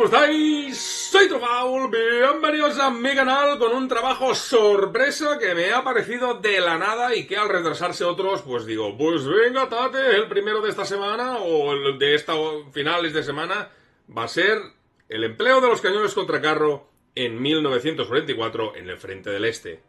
¿cómo estáis? Soy Trofaul, bienvenidos a mi canal con un trabajo sorpresa que me ha aparecido de la nada y que al retrasarse otros, pues digo, pues venga, tate, el primero de esta semana o el de esta finales de semana va a ser el empleo de los cañones contra carro en 1944 en el frente del Este.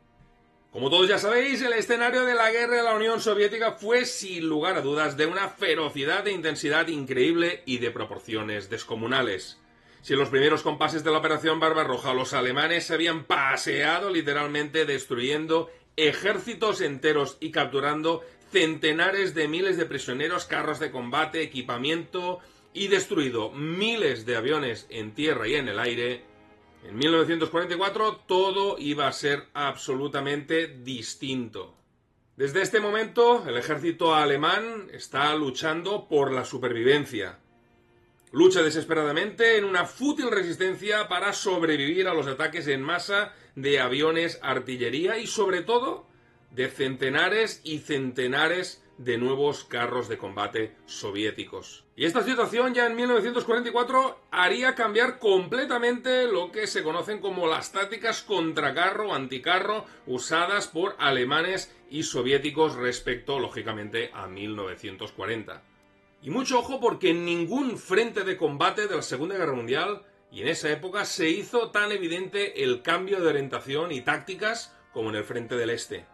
Como todos ya sabéis, el escenario de la guerra de la Unión Soviética fue, sin lugar a dudas, de una ferocidad e intensidad increíble y de proporciones descomunales. Si en los primeros compases de la Operación Barbarroja los alemanes se habían paseado literalmente destruyendo ejércitos enteros y capturando centenares de miles de prisioneros, carros de combate, equipamiento y destruido miles de aviones en tierra y en el aire, en 1944 todo iba a ser absolutamente distinto. Desde este momento, el ejército alemán está luchando por la supervivencia. Lucha desesperadamente en una fútil resistencia para sobrevivir a los ataques en masa de aviones, artillería y, sobre todo, de centenares y centenares de nuevos carros de combate soviéticos. Y esta situación ya en 1944 haría cambiar completamente lo que se conocen como las tácticas contracarro o anticarro usadas por alemanes y soviéticos respecto, lógicamente, a 1940. Y mucho ojo porque en ningún frente de combate de la Segunda Guerra Mundial y en esa época se hizo tan evidente el cambio de orientación y tácticas como en el frente del Este.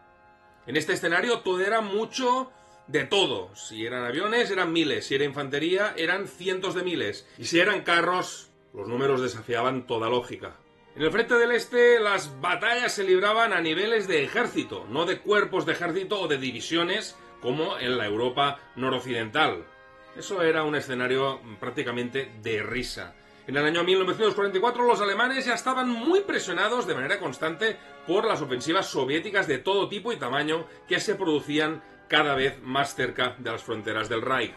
En este escenario todo era mucho de todo. Si eran aviones, eran miles. Si era infantería, eran cientos de miles. Y si eran carros, los números desafiaban toda lógica. En el frente del Este, las batallas se libraban a niveles de ejército, no de cuerpos de ejército o de divisiones, como en la Europa noroccidental. Eso era un escenario prácticamente de risa. En el año 1944 los alemanes ya estaban muy presionados de manera constante por las ofensivas soviéticas de todo tipo y tamaño que se producían cada vez más cerca de las fronteras del Reich.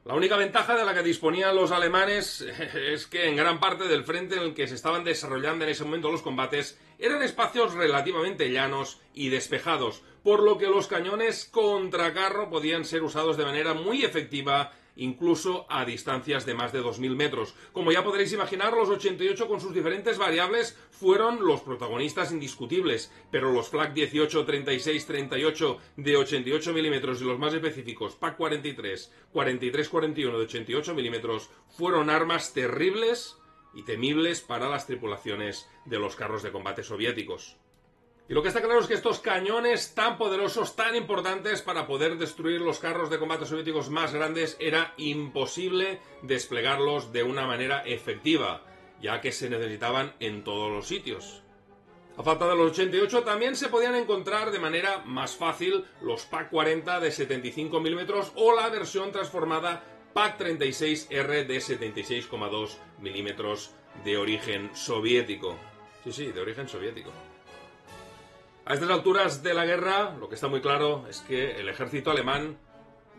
La única ventaja de la que disponían los alemanes es que en gran parte del frente en el que se estaban desarrollando en ese momento los combates eran espacios relativamente llanos y despejados, por lo que los cañones contracarro podían ser usados de manera muy efectiva incluso a distancias de más de 2000 metros. Como ya podréis imaginar, los 88 con sus diferentes variables fueron los protagonistas indiscutibles, pero los Flak 18, 36, 38 de 88 milímetros y los más específicos PaK 43, 43, 41 de 88 milímetros fueron armas terribles y temibles para las tripulaciones de los carros de combate soviéticos. Y lo que está claro es que estos cañones tan poderosos, tan importantes para poder destruir los carros de combate soviéticos más grandes, era imposible desplegarlos de una manera efectiva, ya que se necesitaban en todos los sitios. A falta de los 88 también se podían encontrar de manera más fácil los PaK 40 de 75 milímetros o la versión transformada PaK 36R de 76,2 milímetros de origen soviético. Sí, de origen soviético. A estas alturas de la guerra, lo que está muy claro es que el ejército alemán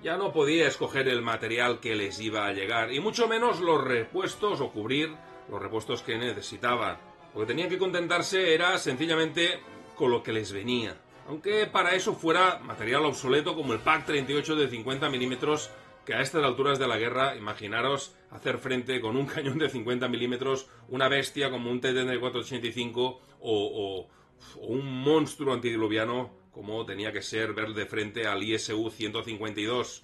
ya no podía escoger el material que les iba a llegar, y mucho menos los repuestos o cubrir los repuestos que necesitaban. Lo que tenían que contentarse era sencillamente con lo que les venía. Aunque para eso fuera material obsoleto como el PaK 38 de 50 milímetros, que a estas alturas de la guerra, imaginaros hacer frente con un cañón de 50 milímetros, una bestia como un T-34-85 o un monstruo antidiluviano como tenía que ser ver de frente al ISU-152.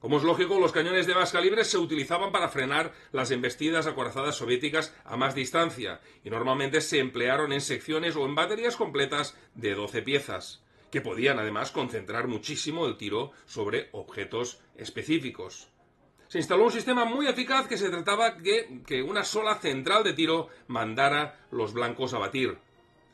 Como es lógico, los cañones de más calibre se utilizaban para frenar las embestidas acorazadas soviéticas a más distancia y normalmente se emplearon en secciones o en baterías completas de 12 piezas, que podían además concentrar muchísimo el tiro sobre objetos específicos. Se instaló un sistema muy eficaz que se trataba que una sola central de tiro mandara los blancos a batir.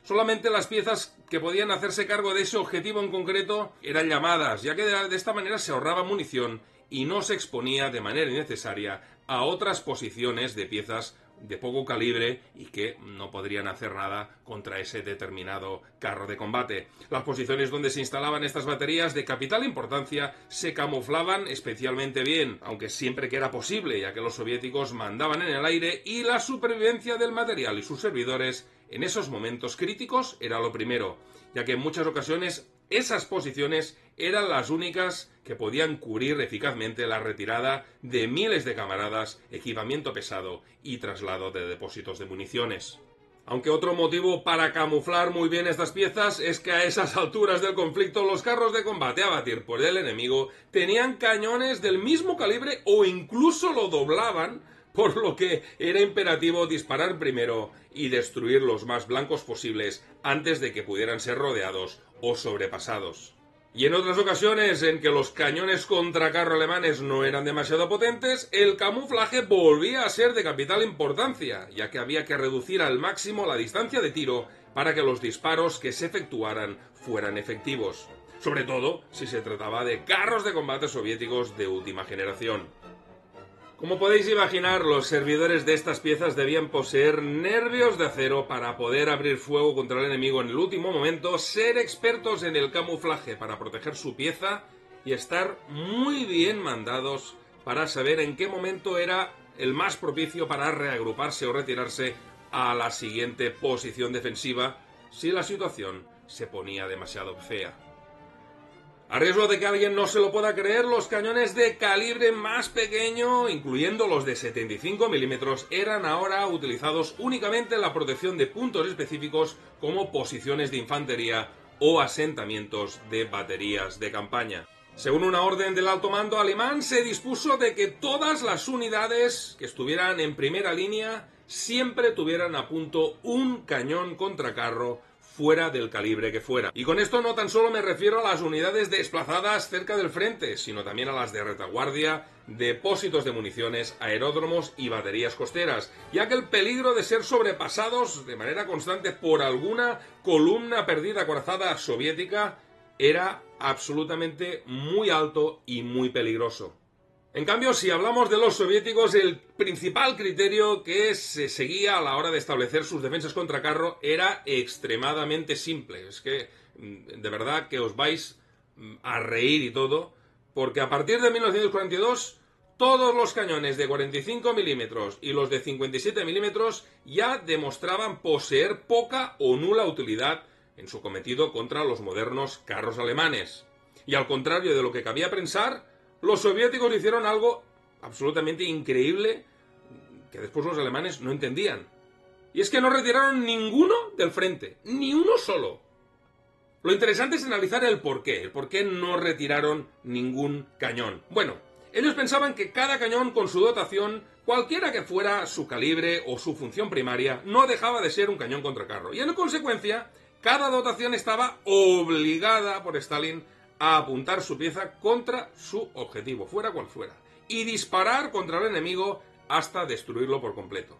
Solamente las piezas que podían hacerse cargo de ese objetivo en concreto eran llamadas, ya que de esta manera se ahorraba munición y no se exponía de manera innecesaria a otras posiciones de piezas de poco calibre y que no podrían hacer nada contra ese determinado carro de combate. Las posiciones donde se instalaban estas baterías de capital importancia se camuflaban especialmente bien, aunque siempre que era posible, ya que los soviéticos mandaban en el aire y la supervivencia del material y sus servidores en esos momentos críticos era lo primero, ya que en muchas ocasiones Esas posiciones eran las únicas que podían cubrir eficazmente la retirada de miles de camaradas, equipamiento pesado y traslado de depósitos de municiones. Aunque otro motivo para camuflar muy bien estas piezas es que a esas alturas del conflicto los carros de combate a batir por el enemigo tenían cañones del mismo calibre o incluso lo doblaban, por lo que era imperativo disparar primero y destruir los más blancos posibles antes de que pudieran ser rodeados o sobrepasados. Y en otras ocasiones en que los cañones contracarro alemanes no eran demasiado potentes, el camuflaje volvía a ser de capital importancia, ya que había que reducir al máximo la distancia de tiro para que los disparos que se efectuaran fueran efectivos, sobre todo si se trataba de carros de combate soviéticos de última generación. Como podéis imaginar, los servidores de estas piezas debían poseer nervios de acero para poder abrir fuego contra el enemigo en el último momento, ser expertos en el camuflaje para proteger su pieza y estar muy bien mandados para saber en qué momento era el más propicio para reagruparse o retirarse a la siguiente posición defensiva si la situación se ponía demasiado fea. A riesgo de que alguien no se lo pueda creer, los cañones de calibre más pequeño, incluyendo los de 75 milímetros, eran ahora utilizados únicamente en la protección de puntos específicos como posiciones de infantería o asentamientos de baterías de campaña. Según una orden del alto mando alemán, se dispuso de que todas las unidades que estuvieran en primera línea siempre tuvieran a punto un cañón contracarro fuera del calibre que fuera. Y con esto no tan solo me refiero a las unidades desplazadas cerca del frente, sino también a las de retaguardia, depósitos de municiones, aeródromos y baterías costeras, ya que el peligro de ser sobrepasados de manera constante por alguna columna perdida acorazada soviética era absolutamente muy alto y muy peligroso. En cambio, si hablamos de los soviéticos, el principal criterio que se seguía a la hora de establecer sus defensas contra carro era extremadamente simple. Es que, de verdad, que os vais a reír y todo, porque a partir de 1942, todos los cañones de 45 milímetros y los de 57 milímetros ya demostraban poseer poca o nula utilidad en su cometido contra los modernos carros alemanes. Y al contrario de lo que cabía pensar, los soviéticos hicieron algo absolutamente increíble que después los alemanes no entendían. Y es que no retiraron ninguno del frente, ni uno solo. Lo interesante es analizar el por qué no retiraron ningún cañón. Bueno, ellos pensaban que cada cañón con su dotación, cualquiera que fuera su calibre o su función primaria, no dejaba de ser un cañón contracarro. Y en consecuencia, cada dotación estaba obligada por Stalin a apuntar su pieza contra su objetivo, fuera cual fuera, y disparar contra el enemigo hasta destruirlo por completo.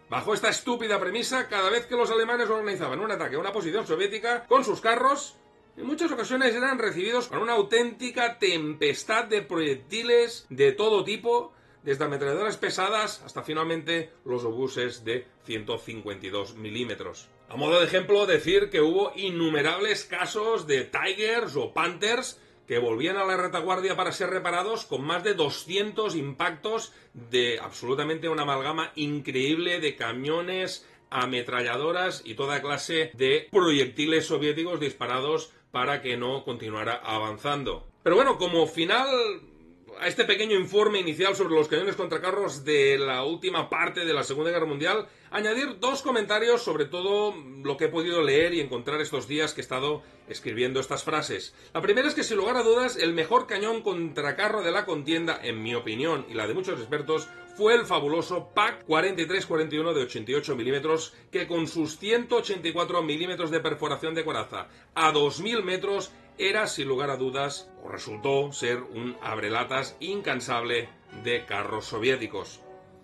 Bajo esta estúpida premisa, cada vez que los alemanes organizaban un ataque a una posición soviética con sus carros, en muchas ocasiones eran recibidos con una auténtica tempestad de proyectiles de todo tipo, desde ametralladoras pesadas hasta finalmente los obuses de 152 milímetros. A modo de ejemplo, decir que hubo innumerables casos de Tigers o Panthers que volvían a la retaguardia para ser reparados con más de 200 impactos de absolutamente una amalgama increíble de camiones, ametralladoras y toda clase de proyectiles soviéticos disparados para que no continuara avanzando. Pero bueno, como final a este pequeño informe inicial sobre los cañones contracarros de la última parte de la Segunda Guerra Mundial, añadir dos comentarios sobre todo lo que he podido leer y encontrar estos días que he estado escribiendo estas frases. La primera es que, sin lugar a dudas, el mejor cañón contracarro de la contienda, en mi opinión y la de muchos expertos, fue el fabuloso PaK 4341 de 88 milímetros, que con sus 184 milímetros de perforación de coraza a 2000 metros era, sin lugar a dudas, o resultó ser un abrelatas incansable de carros soviéticos.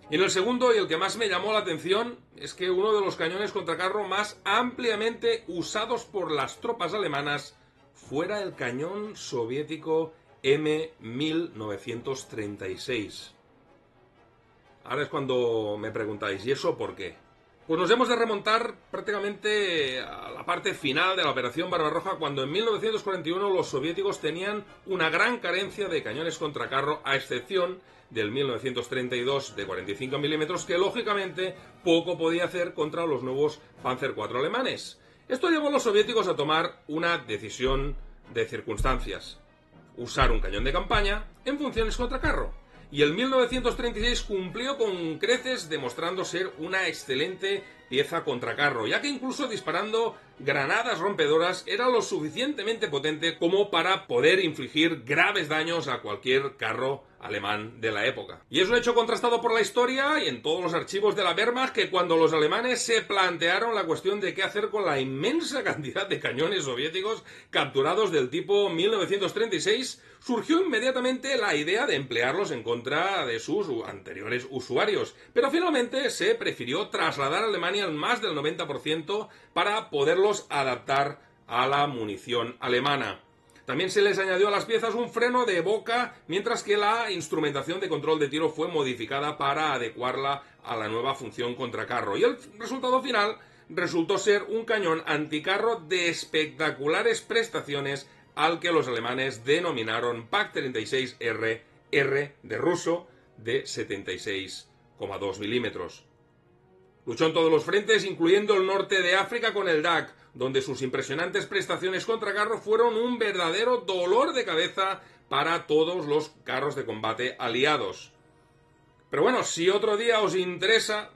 Y en el segundo, y el que más me llamó la atención, es que uno de los cañones contracarro más ampliamente usados por las tropas alemanas fuera el cañón soviético M1936. Ahora es cuando me preguntáis, ¿y eso por qué? Pues nos hemos de remontar prácticamente a la parte final de la Operación Barbarroja, cuando en 1941 los soviéticos tenían una gran carencia de cañones contracarro, a excepción del 1932 de 45 milímetros, que lógicamente poco podía hacer contra los nuevos Panzer IV alemanes. Esto llevó a los soviéticos a tomar una decisión de circunstancias: usar un cañón de campaña en funciones contra carro. Y el 1936 cumplió con creces, demostrando ser una excelente pieza contra carro, ya que incluso disparando granadas rompedoras era lo suficientemente potente como para poder infligir graves daños a cualquier carro alemán de la época. Y es un hecho contrastado por la historia y en todos los archivos de la Wehrmacht, que cuando los alemanes se plantearon la cuestión de qué hacer con la inmensa cantidad de cañones soviéticos capturados del tipo 1936, surgió inmediatamente la idea de emplearlos en contra de sus anteriores usuarios, pero finalmente se prefirió trasladar a Alemania más del 90% para poderlos adaptar a la munición alemana. También se les añadió a las piezas un freno de boca, mientras que la instrumentación de control de tiro fue modificada para adecuarla a la nueva función contracarro. Y el resultado final resultó ser un cañón anticarro de espectaculares prestaciones, al que los alemanes denominaron PaK-36R, R de ruso, de 76,2 milímetros. Luchó en todos los frentes, incluyendo el norte de África con el DAK, donde sus impresionantes prestaciones contra carro fueron un verdadero dolor de cabeza para todos los carros de combate aliados. Pero bueno, si otro día os interesa,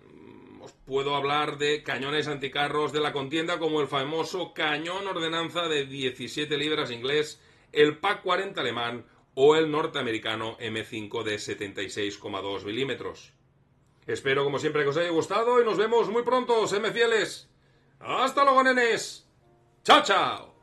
os puedo hablar de cañones anticarros de la contienda, como el famoso cañón ordenanza de 17 libras inglés, el PaK-40 alemán o el norteamericano M5 de 76,2 milímetros. Espero, como siempre, que os haya gustado y nos vemos muy pronto, sedme fieles. ¡Hasta luego, nenes! ¡Chao, chao!